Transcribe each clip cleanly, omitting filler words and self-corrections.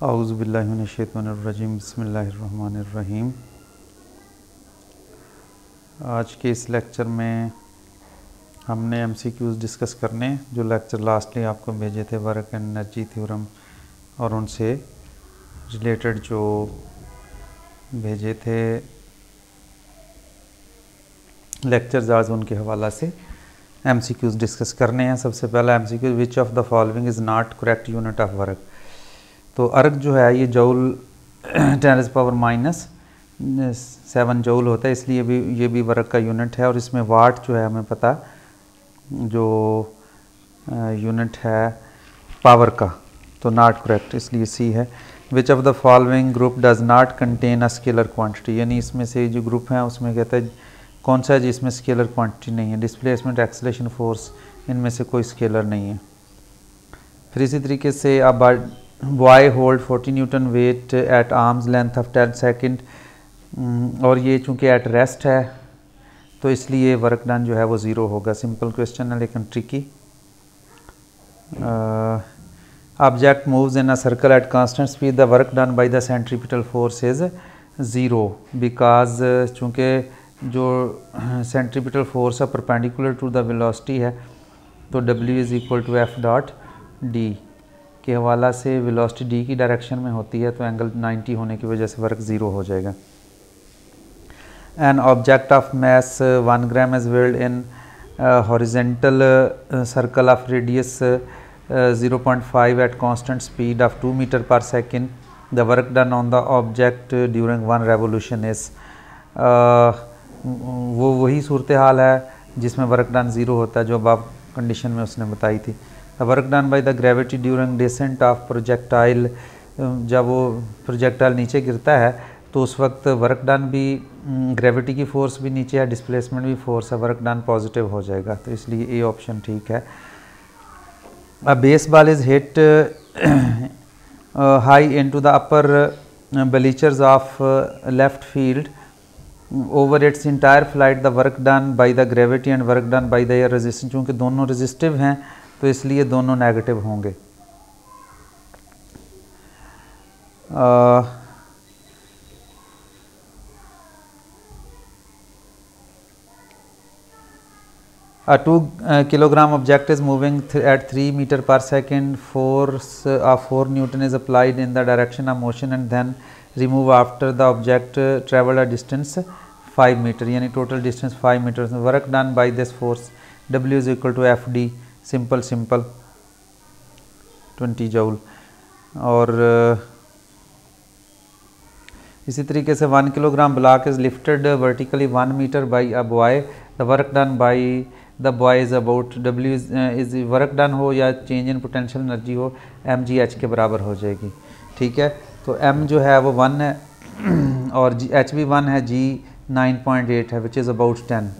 औज़ु बिल्लाहि मिनश्शैतानिर्रजीम बिस्मिल्लाहिर्रहमानिर्रहीम। आज के इस लेक्चर में हमने एमसीक्यूज़ डिस्कस करने, जो लेक्चर लास्टली आपको भेजे थे वर्क एंड एनर्जी थ्योरम और उनसे रिलेटेड जो भेजे थे लेक्चर्स, आज उनके हवाला से एमसीक्यूज़ डिस्कस करने हैं। सबसे पहला MCQ, which of the following is not correct unit of work. तो अर्क जो है ये जूल 10⁻⁷ जूल होता है, इसलिए ये भी वर्क का यूनिट है। और इसमें वाट जो है हमें पता जो यूनिट है पावर का, तो नॉट करेक्ट, इसलिए सी है। विच of the following group does not contain a scalar quantity, यानी इसमें से जो ग्रुप है उसमें कहता है कौन सा है जिसमें स्केलर क्वांटिटी नहीं है। डिस्प्लेसमेंट, एक्सेलरेशन, फोर्स, इनमें से कोई स्केलर नहीं है। फिर इसी तरीके से अब boy hold 40 newton weight at arms length of 10 second, और ये चूँकि एट रेस्ट है तो इसलिए वर्क डन जो है वो ज़ीरो होगा। सिंपल क्वेश्चन है लेकिन tricky. Object moves in a circle at constant speed, the work done by the centripetal force is zero, because चूँकि जो सेंट्रीपिटल फोर्स है परपेंडिकुलर टू द वेलोसिटी है, तो W is equal to F dot D के हवाला से velocity D की direction में होती है, तो एंगल 90 होने की वजह से वर्क ज़ीरो हो जाएगा। An object of mass 1 gram is whirled in horizontal circle of radius 0.5 at constant speed of 2 metre per second, the work done on the object during 1 revolution is, वो वही सूरत हाल है जिसमें वर्क डन ज़ीरो होता है जो अब condition में उसने बताई थी। Work done by the gravity during descent of projectile, जब वो प्रोजेक्टाइल नीचे गिरता है तो उस वक्त वर्क डन भी, ग्रेविटी की फोर्स भी नीचे है, डिस्प्लेसमेंट भी फोर्स है, वर्क डन पॉजिटिव हो जाएगा, तो इसलिए ए ऑप्शन ठीक है। अ baseball is hit high into the upper bleachers of left field over it's entire flight, the work done by the gravity and work done by the air resistance, चूँकि दोनों resistive हैं तो इसलिए दोनों negative होंगे। A 2 kilogram object is moving at 3 meter per second. Force of 4 Newton is applied in the direction of motion and then remove after the object traveled a distance 5 meter, यानी total distance 5 meters. Work done by this force W is equal to F D, simple 20 joule. और इसी तरीके से 1 kilogram block is lifted vertically 1 metre by a boy, the work done by the boy is about W is work done हो या change in potential energy हो, mgh के बराबर हो जाएगी। ठीक है, तो m जो है वो 1 है और h भी 1 है, g 9.8 है, which is about 10।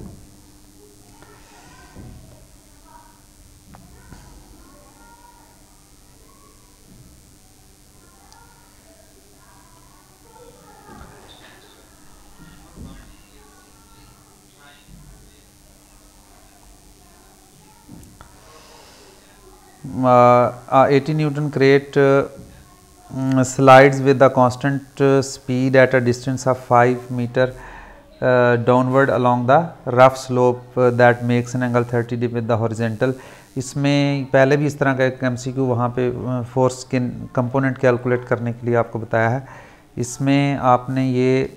A 80 Newton crate slides with a constant speed at a distance of 5 meter downward along the rough slope that makes an angle 30 degree with the horizontal। इसमें पहले भी इस तरह का एक MCQ वहाँ पे फोर्स के कंपोनेंट कैलकुलेट करने के लिए आपको बताया है। इसमें आपने ये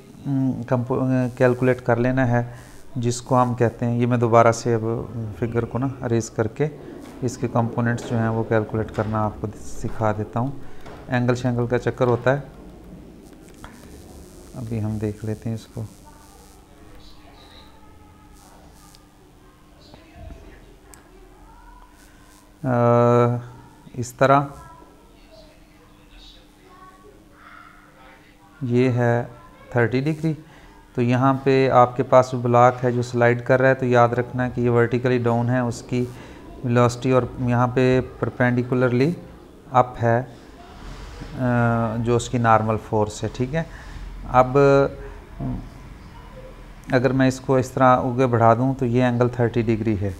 कैलकुलेट कर लेना है जिसको हम कहते हैं, ये मैं दोबारा से अब फिगर को ना अरेज करके इसके कंपोनेंट्स जो हैं वो कैलकुलेट करना आपको सिखा देता हूँ। एंगल शेंगल का चक्कर होता है, अभी हम देख लेते हैं इसको। इस तरह ये है 30 डिग्री, तो यहाँ पे आपके पास ब्लॉक है जो स्लाइड कर रहा है, तो याद रखना कि ये वर्टिकली डाउन है उसकी वेलोसिटी, और यहाँ पे परपेंडिकुलरली अप है जो उसकी नॉर्मल फोर्स है। ठीक है, अब अगर मैं इसको इस तरह आगे बढ़ा दूँ तो ये एंगल 30 डिग्री है।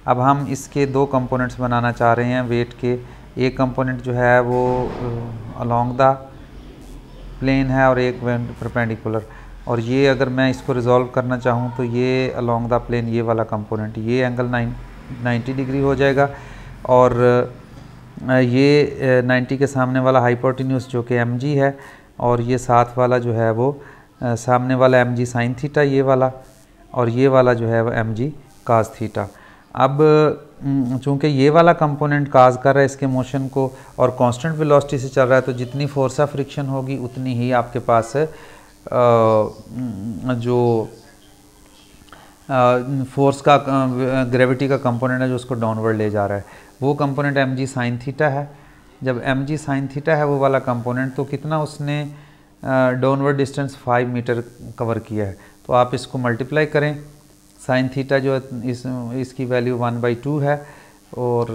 अब हम इसके दो कंपोनेंट्स बनाना चाह रहे हैं वेट के, एक कंपोनेंट जो है वो अलोंग द प्लेन है और एक परपेंडिकुलर। और ये अगर मैं इसको रिजॉल्व करना चाहूँ तो ये अलोंग द प्लेन ये वाला कंपोनेंट, ये एंगल 90 डिग्री हो जाएगा। और ये 90 के सामने वाला हाइपोटेन्यूज जो कि mg है, और ये साथ वाला जो है वो सामने वाला mg साइन थीटा ये वाला, और ये वाला जो है वो mg काज थीटा। अब चूँकि ये वाला कंपोनेंट काज कर रहा है इसके मोशन को और कांस्टेंट वेलोसिटी से चल रहा है, तो जितनी फोर्स ऑफ फ्रिक्शन होगी उतनी ही आपके पास जो फोर्स का ग्रेविटी का कंपोनेंट है जो उसको डाउनवर्ड ले जा रहा है, वो कंपोनेंट mg साइन थीटा है। जब mg साइन थीटा है वो वाला कंपोनेंट, तो कितना उसने डाउनवर्ड डिस्टेंस 5 मीटर कवर किया है। तो आप इसको मल्टीप्लाई करें, साइन थीटा जो इसकी वैल्यू 1/2 है और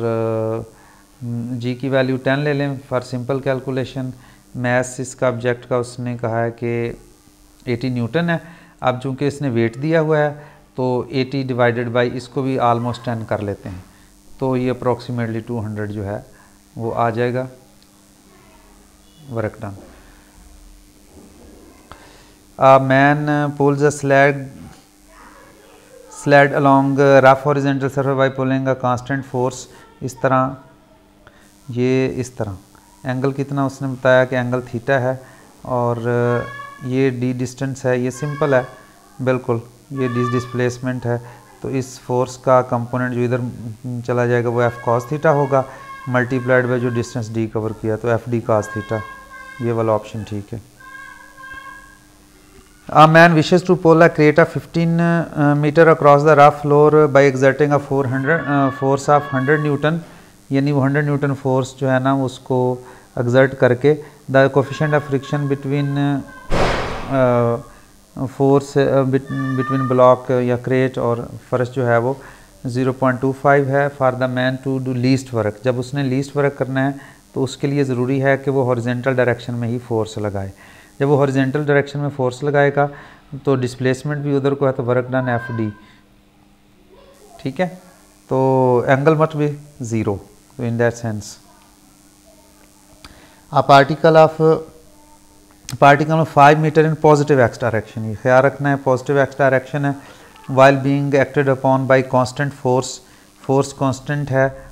g की वैल्यू 10 ले लें फॉर सिंपल कैलकुलेशन। मैथ इसका ऑब्जेक्ट का उसने कहा है कि 80 न्यूटन है। अब चूँकि इसने वेट दिया हुआ है तो 80 डिवाइडेड बाई इसको भी आलमोस्ट 10 कर लेते हैं, तो ये अप्रॉक्सीमेटली 200 जो है वो आ जाएगा work done. Man pools a Slade along rough horizontal surface by pulling a constant force. इस तरह, ये इस तरह एंगल कितना उसने बताया कि एंगल थीटा है, और ये d डिस्टेंस है, ये सिंपल है बिल्कुल, ये डिस्प्लेसमेंट है। तो इस फोर्स का कंपोनेंट जो इधर चला जाएगा वो f cos थीटा होगा, मल्टीप्लाइड बाय जो डिस्टेंस d कवर किया तो f d cos थीटा, ये वाला ऑप्शन ठीक है। A man wishes to pull a crate of 15 meter across the rough floor by exerting a force of 100 Newton, यानी वो 100 न्यूटन फोर्स जो है ना उसको एक्सर्ट करके the coefficient of friction between force between block या क्रेट और फर्श जो है वो 0.25 है for the man to do least work. जब उसने लीस्ट वर्क करना है तो उसके लिए ज़रूरी है कि वो हॉरिजेंटल डायरेक्शन में ही फोर्स लगाए। जब वो हॉरिजेंटल डायरेक्शन में फोर्स लगाएगा तो डिस्प्लेसमेंट भी उधर को है, तो वर्क डन FD, ठीक है। तो एंगल मस्ट बी 0, तो in that sense a particle of 5 metre in positive x direction, ये ख्याल रखना है पॉजिटिव एक्स डायरेक्शन है, while being acted upon by constant force constant है,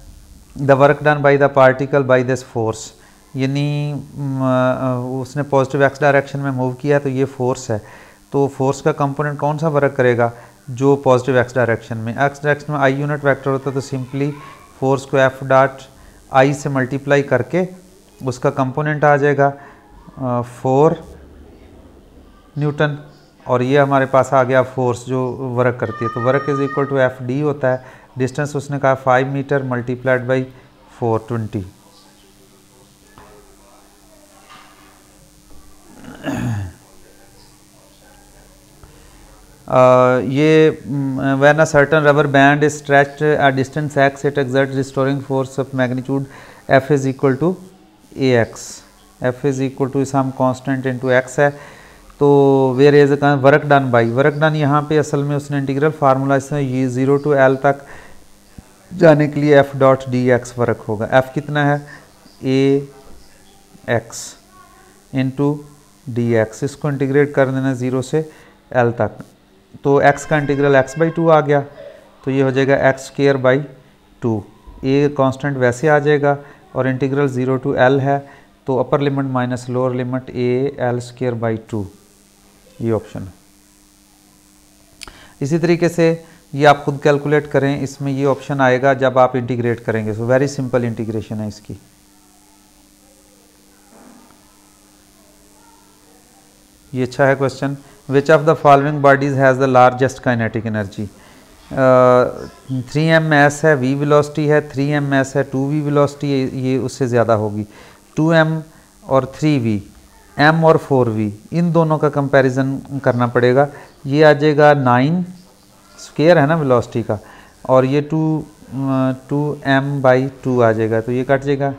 the work done by the particle by this force, यानी उसने positive x direction में move किया है तो ये फोर्स है। तो फोर्स का कंपोनेंट कौन सा वर्क करेगा, जो पॉजिटिव एक्स डायरेक्शन में, एक्स डायरेक्शन में आई यूनिट वेक्टर होता है, तो सिंपली फोर्स को F डॉट आई से मल्टीप्लाई करके उसका कंपोनेंट आ जाएगा 4 न्यूटन, और ये हमारे पास आ गया फोर्स जो वर्क करती है, तो work is equal to FD होता है। डिस्टेंस उसने कहा 5 मीटर मल्टीप्लाइड बाई 420। ये when a certain rubber band is stretched at distance x, it exerts restoring force of magnitude F is equal to AX, F is equal to इस हम constant into x है। तो where is work done by, work done यहाँ पे असल में उसने integral formula इसमें ये 0 to L तक जाने के लिए F डॉट dx वर्क होगा। F कितना है AX इंटू dx, इसको इंटीग्रेट कर देना 0 से L तक, तो x का इंटीग्रल x/2 आ गया, तो ये हो जाएगा x²/2। a कांस्टेंट वैसे आ जाएगा और इंटीग्रल 0 to L है, तो upper limit minus lower limit a L²/2, ये ऑप्शन है। इसी तरीके से ये आप खुद कैलकुलेट करें, इसमें ये ऑप्शन आएगा जब आप इंटीग्रेट करेंगे। सो वेरी सिंपल इंटीग्रेशन है इसकी। ये अच्छा है question. Which of the following bodies has the largest kinetic energy. 3m mass है, v वेलोसिटी है, 3m mass है, 2v वेलोसिटी है, ये उससे ज़्यादा होगी। 2m और 3v, m और 4v, इन दोनों का कंपैरिजन करना पड़ेगा। ये आ जाएगा 9 स्क्वायर है ना वेलोसिटी का, और ये 2m/2 आ जाएगा, तो ये कट जाएगा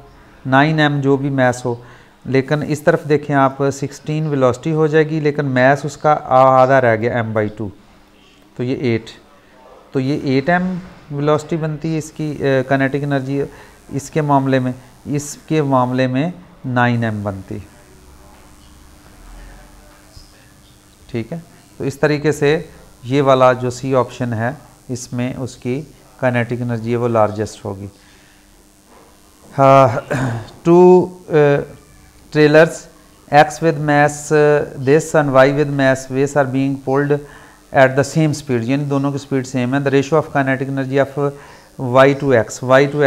9m जो भी मैस हो। लेकिन इस तरफ देखें आप 16 वेलोसिटी हो जाएगी, लेकिन मैस उसका आधा रह गया m/2, तो ये 8, तो ये 8m वेलोसिटी बनती है इसकी काइनेटिक एनर्जी इसके मामले में। इसके मामले में 9m बनती। ठीक है, तो इस तरीके से ये वाला जो सी ऑप्शन है इसमें उसकी काइनेटिक एनर्जी है वो लार्जेस्ट होगी। 2 trailers x with mass this and y with mass this are being pulled at the same speed, यानी दोनों की स्पीड सेम है। The ratio of kinetic energy of y to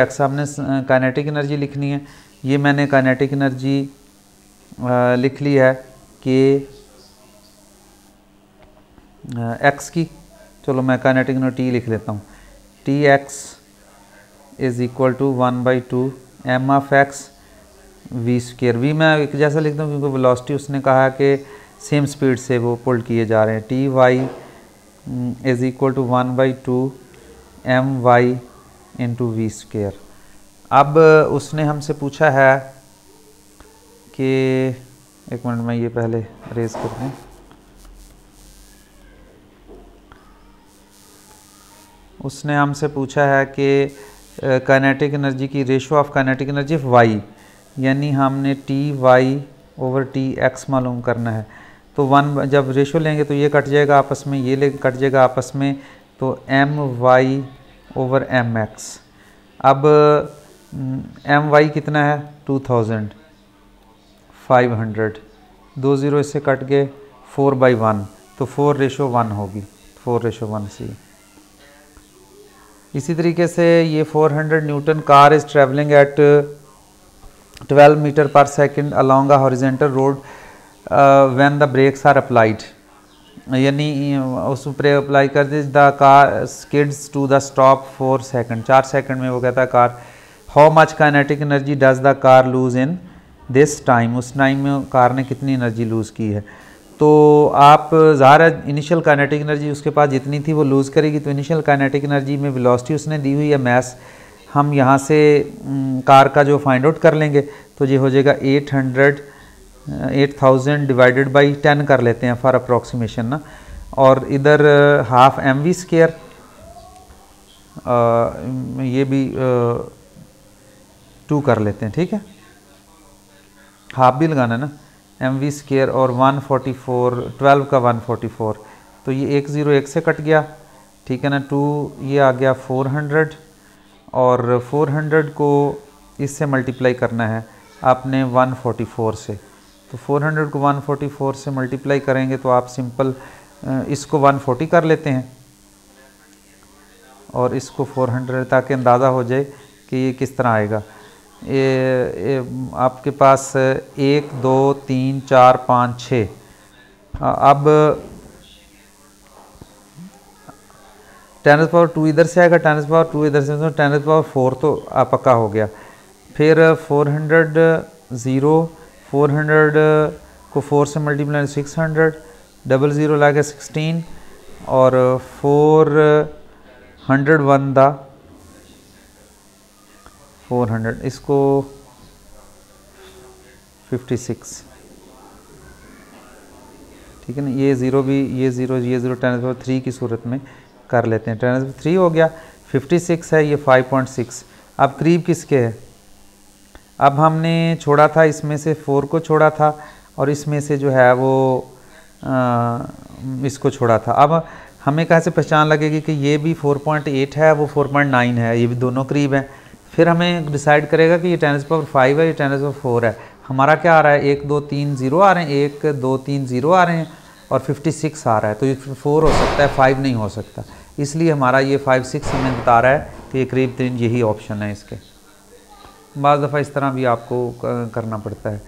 x हमने kinetic energy लिखनी है। ये मैंने काइनेटिक एनर्जी लिख ली है कि x की, चलो मैं काइनेटिक एनर्जी t लिख लेता हूँ। Tx is equal to 1/2 m of x v square. वी मैं एक जैसा लिखता हूँ क्योंकि वेलोसिटी उसने कहा कि सेम स्पीड से वो पुल्ड किए जा रहे हैं। Ty is equal to 1/2 my into v square. अब उसने हमसे पूछा है कि, एक मिनट में ये पहले रेज कर दूँ। उसने हमसे पूछा है कि काइनेटिक एनर्जी की ratio of kinetic energy of y, यानी हमने Ty/Tx मालूम करना है। तो 1 जब रेशियो लेंगे तो ये कट जाएगा आपस में, ये कट जाएगा आपस में, तो My/mx। अब my कितना है 2500, 2 0 इससे कट गए, 4/1, तो 4:1 होगी, 4:1 सी। इसी तरीके से ये 400 newton car is travelling at 12 metre per second along a horizontal road when the brakes are applied, यानी उस पर अप्लाई कर दी, the car skids to the stop 4 second, 4 second में वो कहता है car. How much kinetic energy does the car lose in this time, उस टाइम में कार ने कितनी एनर्जी लूज़ की है। तो आप ज़ाहिर है इनिशियल काइनेटिक एनर्जी उसके पास जितनी थी वो लूज़ करेगी, तो इनिशियल काइनेटिक एनर्जी में वेलोसिटी उसने दी हुई है मैस, हम यहाँ से कार का जो फाइंड आउट कर लेंगे तो ये हो जाएगा 8000 डिवाइडेड बाई 10 कर लेते हैं फॉर अप्रॉक्सीमेशन ना, और इधर हाफ mv स्क्वायर, ये भी 2 कर लेते हैं। ठीक है, हाफ भी लगाना है ना, mv स्क्वायर और 144, 12 का 144, तो ये 101 से कट गया। ठीक है ना, 2 ये आ गया 400, और 400 को इससे मल्टीप्लाई करना है आपने 144 से, तो 400 को 144 से मल्टीप्लाई करेंगे तो आप सिंपल इसको 140 कर लेते हैं और इसको 400, ताकि अंदाज़ा हो जाए कि ये किस तरह आएगा। ये आपके पास 1 2 3 4 5 6, अब 10⁻² इधर से आएगा, 10⁻² इधर से, 10⁻4 तो पक्का हो गया। फिर 400 को 4 से मल्टीप्लाई 600, 00 ला गया 16, और 401 दा 400, इसको 56। ठीक है ना, ये ज़ीरो भी, ये ज़ीरो 10⁻³ की सूरत में कर लेते हैं। 10⁻³ हो गया, 56 है, ये 5.6। अब करीब किसके है, अब हमने छोड़ा था इसमें से 4 को छोड़ा था और इसमें से जो है वो इसको छोड़ा था। अब हमें कैसे पहचान लगेगी कि ये भी 4.8 है, वो 4.9 है, ये भी दोनों करीब हैं। फिर हमें डिसाइड करेगा कि ये 10⁻5 है, ये 10⁻4 है। हमारा क्या आ रहा है, 1 2 3 0 आ रहे हैं, 1 2 3 0 आ रहे हैं, और 56 आ रहा है, तो ये 4 हो सकता है, 5 नहीं हो सकता। इसलिए हमारा ये 5 6 हमें बता रहा है कि ये करीब तरीन यही ऑप्शन है इसके। बाज़ दफ़ा इस तरह भी आपको करना पड़ता है।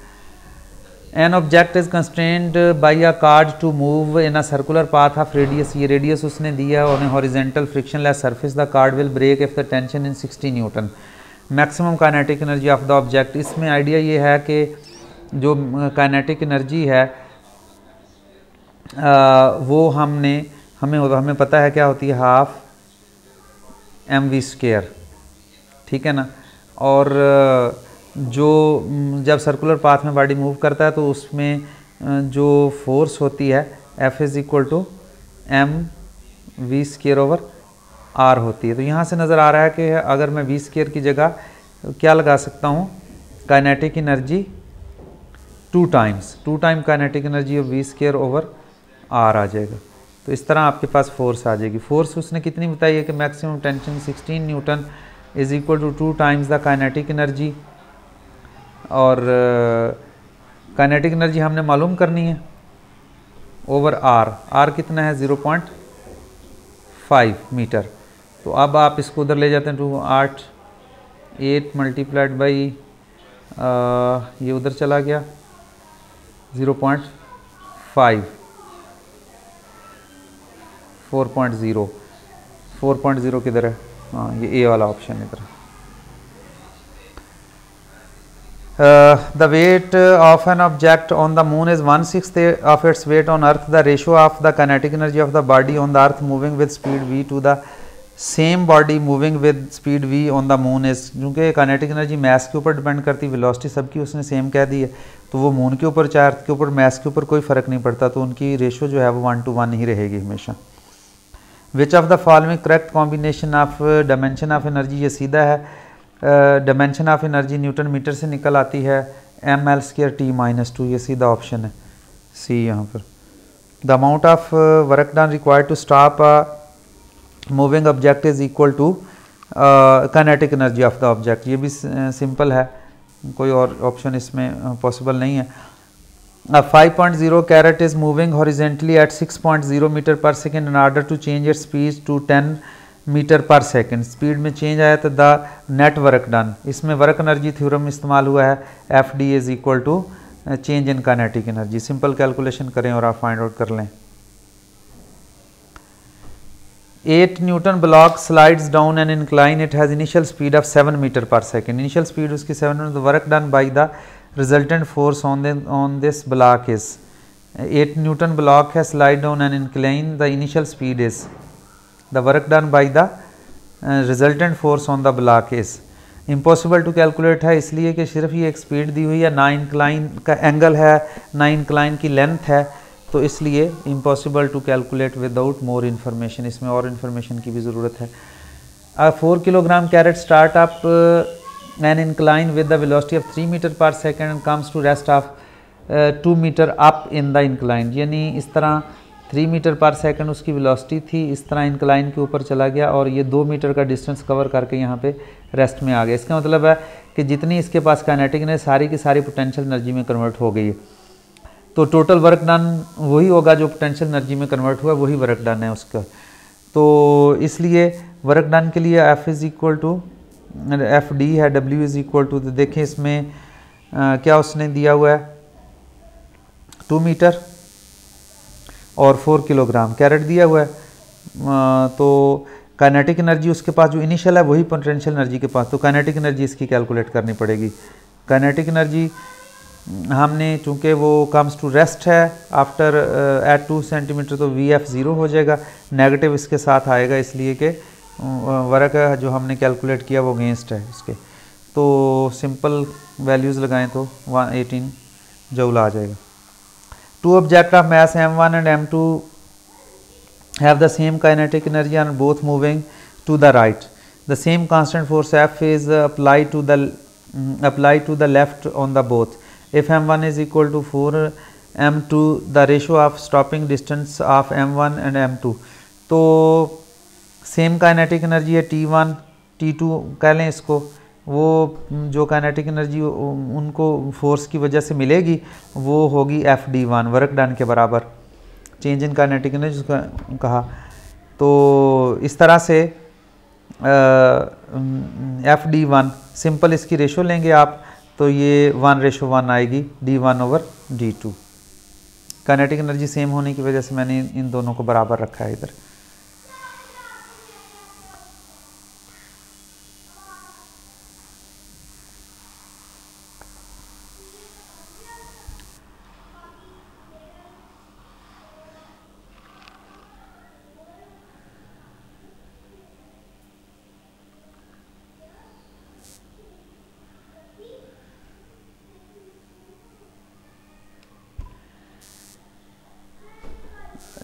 An object is constrained by a card to move in a circular path of radius, ये रेडियस उसने दिया है, और horizontal frictionless surface, the card will break if the tension in 60 newton. Maximum kinetic energy of the object, इसमें idea ये है कि जो काइनेटिक एनर्जी है वो हमें पता है क्या होती है, हाफ mv स्क्वायर। ठीक है ना, और जो जब सर्कुलर पाथ में बॉडी मूव करता है तो उसमें जो फोर्स होती है F is equal to mv square over r होती है। तो यहाँ से नज़र आ रहा है कि अगर मैं v स्क्वायर की जगह क्या लगा सकता हूँ, kinetic energy 2 time kinetic energy of v² over r आ जाएगा। तो इस तरह आपके पास फोर्स आ जाएगी। फोर्स उसने कितनी बताई है कि maximum tension 16 newton is equal to 2 times the kinetic energy, और काइनेटिक एनर्जी हमने मालूम करनी है ओवर r कितना है 0.5 मीटर। तो अब आप इसको उधर ले जाते हैं 8 मल्टीप्लाइड बाई ये उधर चला गया 0.5 4.0 किधर है, हाँ ये ए वाला ऑप्शन इधर। The weight of an object on the moon is 1/6 of its weight on earth. The ratio of the kinetic energy of the body on the earth moving with speed v to the same body moving with speed v on the moon is, क्योंकि kinetic energy mess के ऊपर depend करती, velocity सबकी उसने same कह दी है, तो वो मून के ऊपर चाहे अर्थ के ऊपर मैस के ऊपर कोई फ़र्क नहीं पड़ता, तो उनकी रेशो जो है वो 1:1 ही रहेगी हमेशा। Which of the following correct combination of dimension of energy, ये सीधा है, dimension of energy newton metre से निकल आती है ml² t-2, ये सीधा ऑप्शन है सी यहाँ पर। The amount of work done required to stop moving object is equal to kinetic energy of the object, ये भी सिंपल है, कोई और ऑप्शन इसमें पॉसिबल नहीं है। 5.0 cart is moving horizontally at 6.0 metre per second in order to change its speed to 10 metre per second, speed में change आया तो द नेट वर्क डन, इसमें वर्क एनर्जी थ्योरम इस्तेमाल हुआ है, F D is equal to change in kinetic energy. Simple calculation करें और आप फाइंड आउट कर लें। 8 newton block slides down an incline, it has initial speed of 7 metre per second, initial speed उसकी 7 metre, work done by the resultant force on this block is, 8 newton block है, slide down an incline, the initial speed is, the work done by the resultant force on the block is impossible to calculate है, इसलिए कि सिर्फ ये एक speed दी हुई है, ना इंक्लाइन का एंगल है ना इंक्लाइन की लेंथ है, तो इसलिए impossible to calculate without more information, इसमें और इन्फॉर्मेशन की भी ज़रूरत है। 4 kilogram cart start up an incline with the velocity of 3 metre per second and comes to rest of 2 metre up in the incline, यानी इस तरह 3 मीटर पर सेकंड उसकी वेलोसिटी थी, इस तरह इंक्लाइन के ऊपर चला गया और ये 2 मीटर का डिस्टेंस कवर करके यहाँ पे रेस्ट में आ गया। इसका मतलब है कि जितनी इसके पास काइनेटिक एनर्जी सारी की सारी पोटेंशियल एनर्जी में कन्वर्ट हो गई है, तो टोटल वर्क डन वही होगा जो पोटेंशियल एनर्जी में कन्वर्ट हुआ, वही वर्क डन है उसका। तो इसलिए वर्क डन के लिए F is equal to F D है, W इज़ इक्वल टू, तो देखें इसमें क्या उसने दिया हुआ है 2 मीटर और 4 किलोग्राम कैरेट दिया हुआ है, तो काइनेटिक एनर्जी उसके पास जो इनिशियल है वही पोटेंशियल एनर्जी के पास, तो काइनेटिक एनर्जी इसकी कैलकुलेट करनी पड़ेगी। काइनेटिक एनर्जी हमने चूँकि वो कम्स टू रेस्ट है आफ्टर एट 2 सेंटीमीटर, तो VF 0 हो जाएगा, नेगेटिव इसके साथ आएगा, इसलिए कि वर्क जो हमने कैलकुलेट किया वो अगेंस्ट है इसके, तो सिंपल वैल्यूज़ लगाएं तो 118 जूल आ जाएगा। 2 objects of mass m1 and m2 have the same kinetic energy and both moving to the right. The same constant force F is applied to the left on the both. If m1 is equal to 4 m2, the ratio of stopping distance of m1 and m2. तो same kinetic energy है T1 T2 कह लें इसको, वो जो kinetic energy उनको force की वजह से मिलेगी वो होगी FD1 वर्क डन के बराबर, चेंज इन काइनेटिक एनर्जी उसका कहा। तो इस तरह से FD1 सिंपल इसकी रेशो लेंगे आप, तो ये 1:1 आएगी D1/D2। काइनेटिक एनर्जी सेम होने की वजह से मैंने इन दोनों को बराबर रखा है इधर।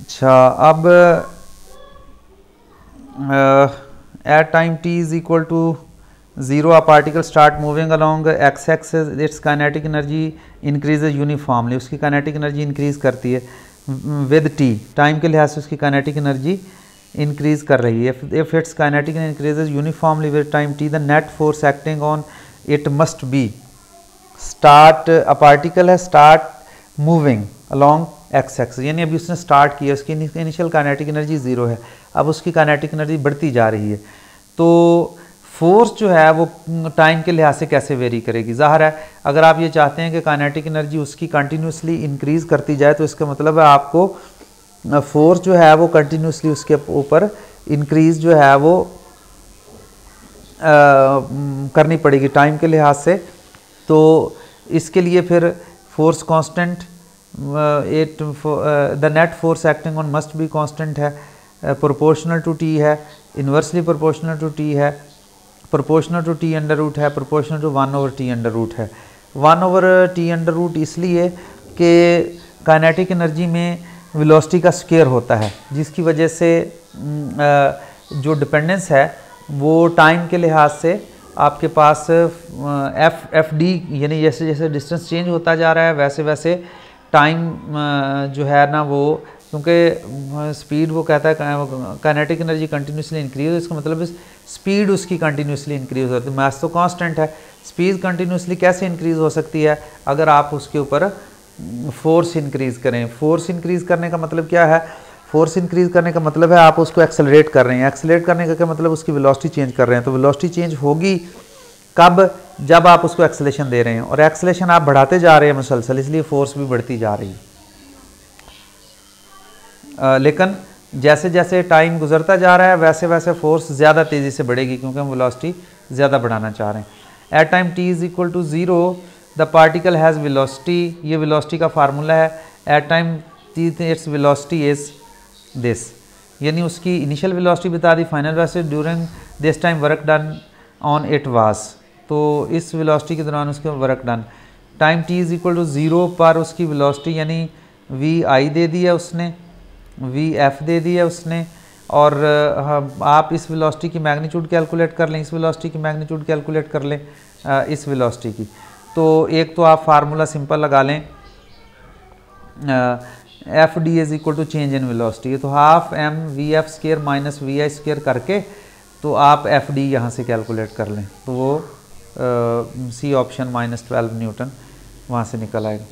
अच्छा, अब at time t is equal to 0 a particle start moving along x axis, its kinetic energy increases uniformly, उसकी kinetic energy increase करती है with t, टाइम के लिहाज से उसकी kinetic energy increase कर रही है. If its kinetic energy increases uniformly with time t, the net force acting on it must be start, a particle है start moving along x axis, यानी अभी उसने स्टार्ट किया, उसकी इनिशियल काइनेटिक एनर्जी 0 है, अब उसकी काइनेटिक एनर्जी बढ़ती जा रही है. तो फोर्स जो है वो टाइम के लिहाज से कैसे वेरी करेगी. ज़ाहिर है अगर आप ये चाहते हैं कि काइनेटिक एनर्जी उसकी कंटिन्यूसली इंक्रीज़ करती जाए तो इसका मतलब है आपको फोर्स जो है वो कंटिन्यूसली उसके ऊपर इंक्रीज़ जो है वो करनी पड़ेगी टाइम के लिहाज से. तो इसके लिए फिर force constant, the net force acting on must be constant है, प्रोपोर्शनल टू टी है, इन्वर्सली प्रोपोर्शनल टू टी है, proportional to T under root है, proportional to 1/t under root है. 1/t अंडर रूट इसलिए कि काइनेटिक एनर्जी में velocity का square होता है, जिसकी वजह से जो डिपेंडेंस है वो टाइम के लिहाज से आपके पास एफ डी, यानी जैसे जैसे डिस्टेंस चेंज होता जा रहा है वैसे वैसे टाइम जो है ना वो, क्योंकि स्पीड वो कहता है काइनेटिक एनर्जी कंटिन्यूसली इंक्रीज हो, इसका मतलब स्पीड उसकी कंटिन्यूसली इंक्रीज होती है. मास तो कांस्टेंट है, स्पीड कंटिन्यूसली कैसे इंक्रीज हो सकती है अगर आप उसके ऊपर फोर्स इंक्रीज करें. फोर्स इंक्रीज करने का मतलब क्या है, फोर्स इंक्रीज करने का मतलब है आप उसको एक्सेलरेट कर रहे हैं. एक्सेलरेट करने का क्या मतलब, उसकी वेलोसिटी चेंज कर रहे हैं. तो वेलोसिटी चेंज होगी कब, जब आप उसको एक्सेलेशन दे रहे हैं, और एक्सेलेशन आप बढ़ाते जा रहे हैं मुसलसल, इसलिए फोर्स भी बढ़ती जा रही है. लेकिन जैसे जैसे टाइम गुजरता जा रहा है वैसे वैसे फोर्स ज़्यादा तेज़ी से बढ़ेगी, क्योंकि हम वेलोसिटी ज़्यादा बढ़ाना चाह रहे हैं. At time t is equal to 0 the particle has velocity, ये वेलोसिटी का फार्मूला है. At time t its velocity is this, यानी उसकी इनिशियल वेलोसिटी बता दी, final velocity during this time work done on it was, तो इस velocity के दौरान उसका work done. Time t is equal to 0 पर उसकी वेलोसिटी यानी vi दे दी है उसने, vf दे दी है उसने, और आप इस वेलोसिटी की मैग्नीट्यूड कैलकुलेट कर लें, इस वेलोसिटी की मैग्नीट्यूड कैलकुलेट कर लें इस वेलोसिटी की. तो एक तो आप फार्मूला सिंपल लगा लें, F D is equal to change in velocity, तो half m v f square minus v i square करके तो आप एफ डी यहाँ से कैलकुलेट कर लें, तो वो सी ऑप्शन -12 न्यूटन वहाँ से निकल आएगा.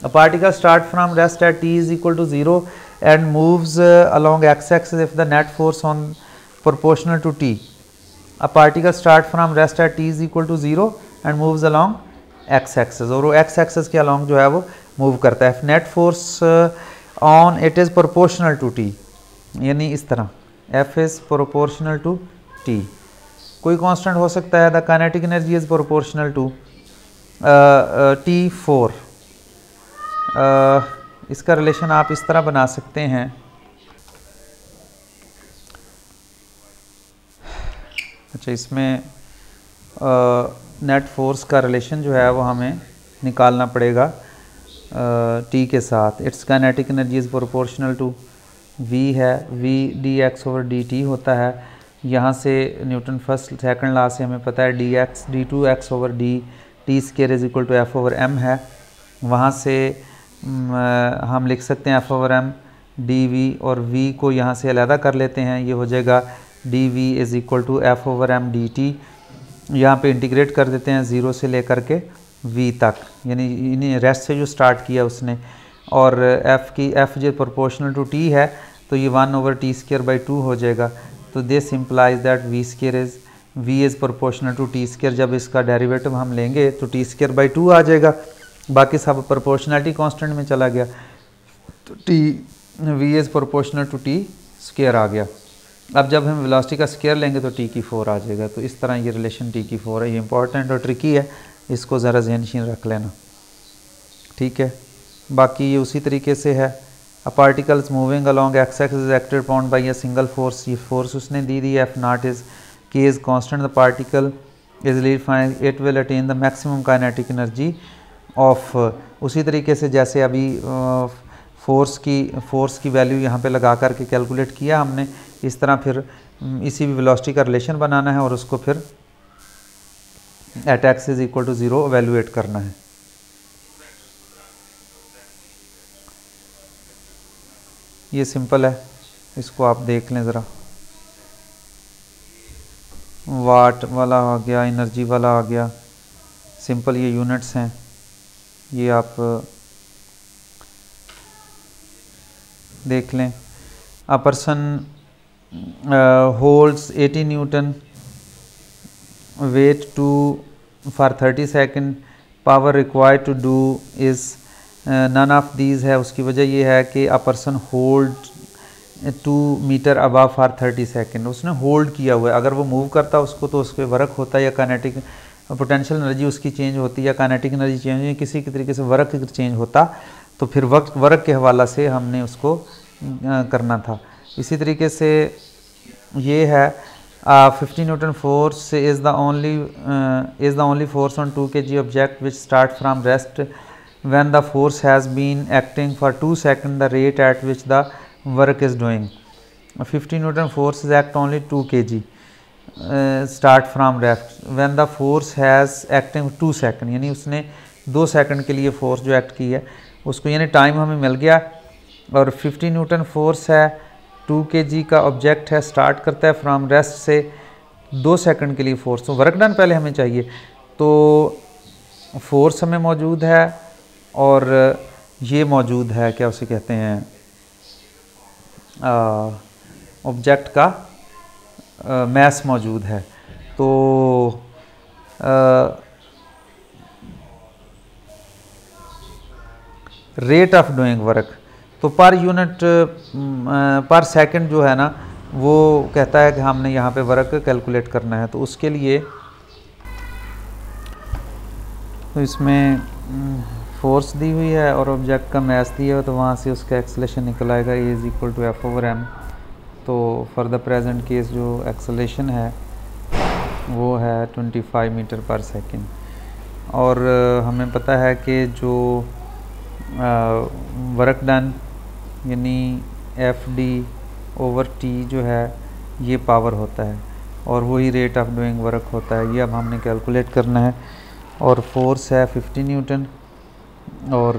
A particle start from rest at T is equal to 0 and moves along x-axis if the net force on proportional to t. A particle start from rest at t is equal to 0 and moves along x-axis, और वो x-axis के along जो है वो move करता है. net force on it is proportional to t, यानी इस तरह f is proportional to t. कोई constant हो सकता है. the kinetic energy is proportional to t4. इसका रिलेशन आप इस तरह बना सकते हैं, अच्छा इसमें नेट फोर्स का रिलेशन जो है वो हमें निकालना पड़ेगा टी के साथ. Its kinetic energy is proportional to v है, v d x over D t होता है. यहाँ से न्यूटन फर्स्ट सेकंड लॉ से हमें पता है D X D two X over D T square is equal to F over M है. वहाँ से हम लिख सकते हैं F over M D V, और वी को यहाँ से अलहदा कर लेते हैं, ये हो जाएगा D V is equal to F over M D T. यहाँ पर इंटीग्रेट कर देते हैं 0 से लेकर के v तक, यानी रेस्ट से जो स्टार्ट किया उसने, और एफ जो प्रोपोर्शनल टू टी है तो ये 1/t² हो जाएगा. तो this implies that v is proportional to t². जब इसका डेरिवेटिव हम लेंगे तो t²/2 आ जाएगा, बाकी सब प्रोपोर्शनलिटी कांस्टेंट में चला गया, तो v is proportional to t² आ गया. अब जब हम वेलोसिटी का स्क्वायर लेंगे तो t⁴ आ जाएगा. तो इस तरह ये रिलेशन t⁴ है. ये इंपॉर्टेंट और ट्रिकी है, इसको ज़रा ज़हन रख लेना, ठीक है. बाकी ये उसी तरीके से है. A particles moving along x axis is acted upon by a single force. ये फोर्स उसने दी दी, F naught is K is constant. The particle is lead fine it will attain the maximum kinetic energy of. उसी तरीके से जैसे अभी force की वैल्यू यहाँ पे लगा करके कैलकुलेट किया हमने, इस तरह फिर इसी वेलोसिटी का रिलेशन बनाना है और उसको फिर at X is equal to 0 evaluate करना है। ये सिंपल है, इसको आप देख लें ज़रा। वाट वाला आ गया, एनर्जी वाला आ गया, सिंपल ये यूनिट्स हैं। ये आप देख लें। A person holds 80 newton weight to for 30 second, power required to do is none of these है। उसकी वजह यह है कि a person hold 2 metre above for 30 second, उसने होल्ड किया हुआ है। अगर वो मूव करता उसको तो उस पर वर्क होता है या काइनेटिक पोटेंशियल एनर्जी उसकी चेंज होती है या काइनेटिक एनर्जी चेंज होती, किसी के तरीके से वर्क चेंज होता तो फिर वर्क के हवाला से हमने उसको करना था। इसी तरीके से ये है 50 Newton force is the only force on 2 kg object which start from rest when the force has been acting for 2 seconds the rate at which the work is doing. 50 Newton force is act only 2 kg start from rest when the force has acting 2 seconds, यानी उसने 2 second के लिए force जो act की है उसको, यानी time हमें मिल गया। और 50 न्यूटन फोर्स है, 2 kg का ऑब्जेक्ट है, स्टार्ट करता है फ्राम रेस्ट से 2 सेकंड के लिए फोर्स। तो वर्क डन पहले हमें चाहिए, तो फोर्स हमें मौजूद है और ये मौजूद है, क्या उसे कहते हैं, ऑब्जेक्ट का मैस मौजूद है। तो रेट ऑफ डूइंग वर्क, तो पर यूनिट पर सेकंड जो है ना वो कहता है कि हमने यहाँ पे वर्क कैलकुलेट करना है। तो उसके लिए तो इसमें फोर्स दी हुई है और ऑब्जेक्ट का मैस दिया है, तो वहाँ से उसका एक्सेलेरेशन निकल आएगा A is equal to F/m। तो फॉर द प्रेजेंट केस जो एक्सेलेरेशन है वो है 25 मीटर पर सेकेंड। और हमें पता है कि जो वर्क डन यानी FD/T जो है ये पावर होता है और वही रेट ऑफ डूइंग वर्क होता है। ये अब हमने कैलकुलेट करना है। और फोर्स है 50 न्यूटन और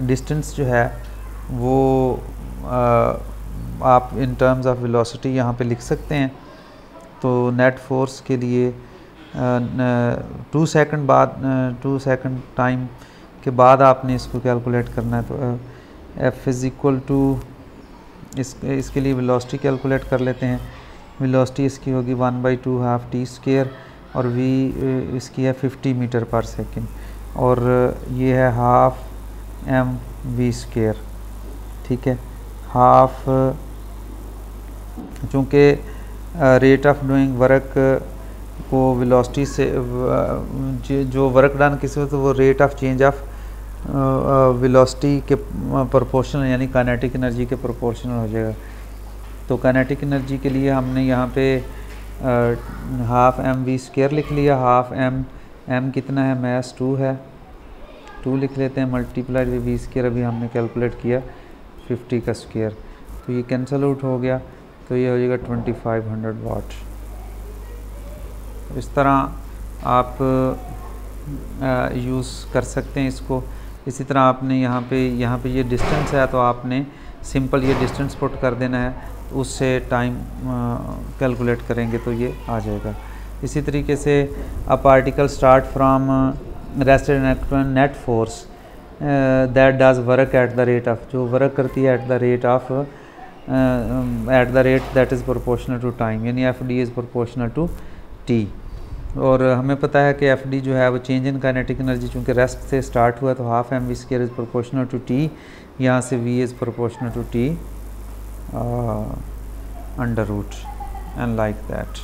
डिस्टेंस जो है वो आप इन टर्म्स ऑफ वेलोसिटी यहाँ पे लिख सकते हैं। तो नेट फोर्स के लिए 2 सेकंड बाद 2 सेकंड टाइम के बाद आपने इसको कैलकुलेट करना है। तो F इज़ इक्वल टू इसके लिए वेलोसिटी कैलकुलेट कर लेते हैं। वेलोसिटी इसकी होगी 1/2 हाफ t² और v इसकी है 50 मीटर पर सेकेंड और ये है हाफ mv²। ठीक है, हाफ, चूँकि रेट ऑफ डूइंग वर्क को वेलोसिटी से जो वर्क डन किसी हो तो वो rate of change of velocity के प्रोपोर्शनल यानी काइनेटिक एनर्जी के प्रोपोर्शनल हो जाएगा। तो काइनेटिक एनर्जी के लिए हमने यहाँ पे हाफ mv² लिख लिया। हाफ m कितना है, मैस 2 है, 2 लिख लेते हैं, मल्टीप्लाइड बाई v²। अभी हमने कैलकुलेट किया 50 का स्क्वायर, तो ये कैंसल आउट हो गया, तो ये हो जाएगा 2500 वाट। इस तरह आप यूज़ कर सकते हैं इसको। इसी तरह आपने यहाँ पे ये डिस्टेंस है तो आपने सिंपल ये डिस्टेंस पुट कर देना है, तो उससे टाइम कैलकुलेट करेंगे तो ये आ जाएगा। इसी तरीके से a particle start from rested net force that does work at the rate of, जो वर्क करती है at the rate that is proportional to time, यानी FD is proportional to T। और हमें पता है कि FD जो है वो चेंज इन काइनेटिक एनर्जी, चूँकि रेस्ट से स्टार्ट हुआ तो half mv² is proportional to T, यहाँ से V is proportional to T under root and like that.